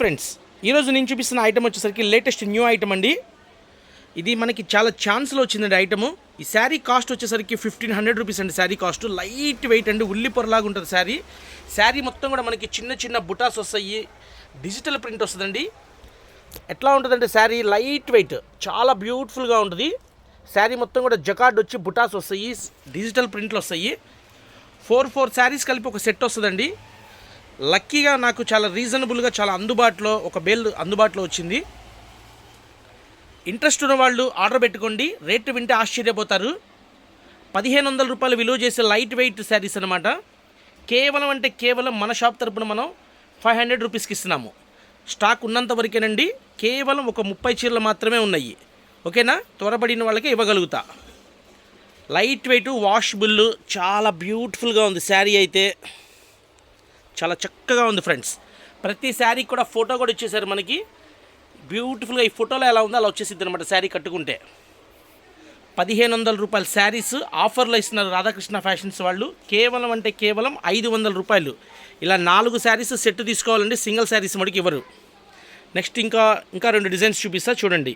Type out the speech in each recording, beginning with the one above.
Friends, ఈరోజు నేను చూపిస్తున్న ఐటమ్ వచ్చేసరికి లేటెస్ట్ న్యూ ఐటమ్ అండి. ఇది మనకి చాలా ఛాన్స్లో వచ్చిందండి ఐటము. ఈ శారీ కాస్ట్ వచ్చేసరికి 1500 రూపీస్ అండి. శారీ కాస్ట్ లైట్ వెయిట్ అండి, ఉల్లి పొరలాగా ఉంటుంది శారీ. శారీ మొత్తం కూడా మనకి చిన్న చిన్న బుటాస్ వస్తాయి, డిజిటల్ ప్రింట్ వస్తుందండి. ఎట్లా ఉంటుందంటే శారీ లైట్ వెయిట్, చాలా బ్యూటిఫుల్గా ఉంటుంది. శారీ మొత్తం కూడా జకార్డ్ వచ్చి బుటాస్ వస్తాయి, డిజిటల్ ప్రింట్లు వస్తాయి. 4 శారీస్ కలిపి ఒక సెట్ వస్తుందండి. లక్కీగా నాకు చాలా రీజనబుల్గా, చాలా అందుబాటులో ఒక బేల్ అందుబాటులో వచ్చింది. ఇంట్రెస్ట్ ఉన్న వాళ్ళు ఆర్డర్ పెట్టుకోండి. రేటు వింటే ఆశ్చర్యపోతారు. 1500 రూపాయలు విలువ చేసే లైట్ వెయిట్ శారీస్ అనమాట. కేవలం అంటే కేవలం మన షాప్ తరపున మనం 500 రూపీస్కి ఇస్తున్నాము. స్టాక్ ఉన్నంత వరకేనండి. కేవలం ఒక 30 చీరలు మాత్రమే ఉన్నాయి. ఓకేనా, త్వరపడిన వాళ్ళకి ఇవ్వగలుగుతా. లైట్ వెయిట్, వాషబుల్, చాలా బ్యూటిఫుల్గా ఉంది శారీ అయితే. చాలా చక్కగా ఉంది ఫ్రెండ్స్. ప్రతి శారీ కూడా ఫోటో కూడా ఇచ్చేసారు మనకి. బ్యూటిఫుల్గా ఈ ఫోటోలో ఎలా ఉందో అలా వచ్చేసిద్ది అనమాట శారీ కట్టుకుంటే. 1500 రూపాయల శారీస్ ఆఫర్లో ఇస్తున్నారు రాధాకృష్ణ ఫ్యాషన్స్ వాళ్ళు. కేవలం అంటే కేవలం 500 రూపాయలు. ఇలా 4 శారీస్ సెట్ తీసుకోవాలండి, సింగిల్ శారీస్ మటుకు ఇవ్వరు. నెక్స్ట్ ఇంకా 2 డిజైన్స్ చూపిస్తా చూడండి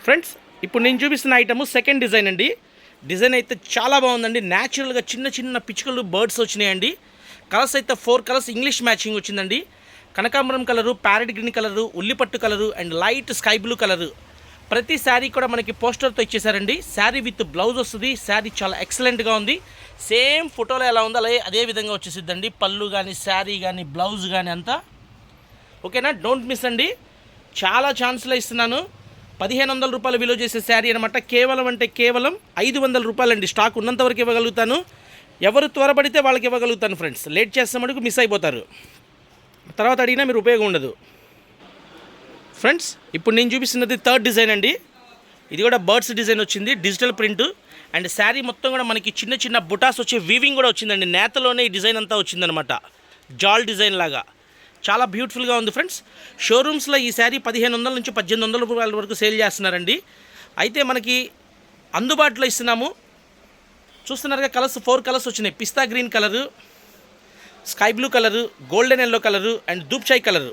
ఫ్రెండ్స్. ఇప్పుడు నేను చూపిస్తున్న ఐటమ్ సెకండ్ డిజైన్ అండి. డిజైన్ అయితే చాలా బాగుందండి. న్యాచురల్గా చిన్న చిన్న పిచ్చుకలు, బర్డ్స్ వచ్చినాయండి. కలర్స్ అయితే 4 కలర్స్ ఇంగ్లీష్ మ్యాచింగ్ వచ్చిందండి. కనకాంబరం కలరు, ప్యారెట్ గ్రీన్ కలరు, ఉల్లిపట్టు colour and light sky blue colour. ప్రతి శారీ కూడా మనకి పోస్టర్తో ఇచ్చేసారండి. శారీ విత్ బ్లౌజ్ వస్తుంది. శారీ చాలా ఎక్సలెంట్గా ఉంది. సేమ్ ఫోటోలో ఎలా ఉందో అదే విధంగా వచ్చేసిద్దండి. పళ్ళు కానీ, శారీ కానీ, బ్లౌజ్ కానీ అంతా ఓకేనా. డోంట్ మిస్ అండి. చాలా ఛాన్స్లో ఇస్తున్నాను. 1500 రూపాయలు విలువ చేసే శారీ అనమాట. కేవలం అంటే కేవలం 500 రూపాయలండి. స్టాక్ ఉన్నంత వరకు ఇవ్వగలుగుతాను. ఎవరు త్వరపడితే వాళ్ళకి ఇవ్వగలుగుతాను ఫ్రెండ్స్. లేట్ చేస్తే మటుకు మిస్ అయిపోతారు. తర్వాత అడిగినా మీరు ఉపయోగం ఉండదు ఫ్రెండ్స్. ఇప్పుడు నేను చూపిస్తున్నది థర్డ్ డిజైన్ అండి. ఇది కూడా బర్డ్స్ డిజైన్ వచ్చింది, డిజిటల్ ప్రింట్. అండ్ శారీ మొత్తం కూడా మనకి చిన్న చిన్న బుటాస్ వచ్చి వీవింగ్ కూడా వచ్చిందండి. నేతలోనే ఈ డిజైన్ అంతా వచ్చిందనమాట, జాల్ డిజైన్ లాగా. చాలా బ్యూటిఫుల్గా ఉంది ఫ్రెండ్స్. షోరూమ్స్లో ఈ శారీ 1500 నుంచి 1800 రూపాయల వరకు సేల్ చేస్తున్నారండి. అయితే మనకి అందుబాటులో ఇస్తున్నాము. చూస్తున్నారుగా, కలర్స్ 4 కలర్స్ వచ్చినాయి. పిస్తా green colour, sky blue colour, golden yellow colour and దూప్చాయ్ కలరు.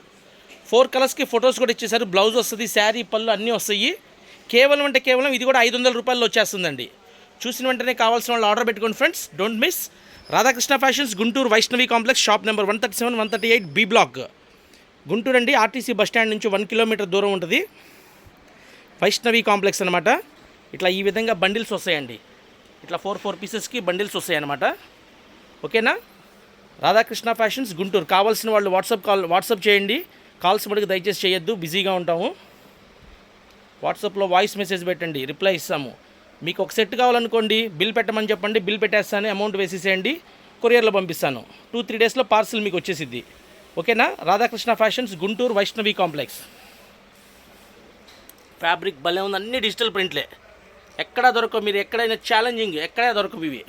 4 కలర్స్కి ఫొటోస్ కూడా ఇచ్చేసారు. బ్లౌజ్ వస్తుంది, శారీ, పళ్ళు అన్నీ వస్తాయి. కేవలం అంటే కేవలం ఇది కూడా 500 రూపాయలు వచ్చేస్తుందండి. చూసిన వెంటనే కావాల్సిన వాళ్ళు ఆర్డర్ పెట్టుకోండి friends. Don't miss. Radhakrishna fashions, Guntur Vaishnavi complex, shop number 137, 138 B block, Guntur అండి. ఆర్టీసీ బస్ స్టాండ్ నుంచి 1 కిలోమీటర్ దూరం ఉంటుంది వైష్ణవి కాంప్లెక్స్ అనమాట. ఇట్లా ఈ విధంగా బండిల్స్ వస్తాయండి. ఇట్లా 4 పీసెస్కి బండిల్స్ వస్తాయి అన్నమాట. ఓకేనా. రాధాకృష్ణ ఫ్యాషన్స్, గుంటూరు. కావాల్సిన వాళ్ళు వాట్సాప్ చేయండి. కాల్స్ మటుకు దయచేసి చేయొద్దు, బిజీగా ఉంటాము. వాట్సాప్లో వాయిస్ మెసేజ్ పెట్టండి, రిప్లై ఇస్తాము. మీకు ఒక సెట్ కావాలనుకోండి, బిల్ పెట్టమని చెప్పండి, బిల్ పెట్టేస్తాను, అమౌంట్ వేసేసేయండి, కొరియర్లో పంపిస్తాను. 2-3 డేస్లో పార్సిల్ మీకు వచ్చేసిద్ది. ఓకేనా. Radhakrishna fashions, Guntur Vaishnavi complex. Fabric భలే ఉంది, అన్ని డిజిటల్ ప్రింట్లే. ఎక్కడా దొరకవు. మీరు ఎక్కడైనా ఛాలెంజింగ్ ఎక్కడా దొరకవు ఇవి.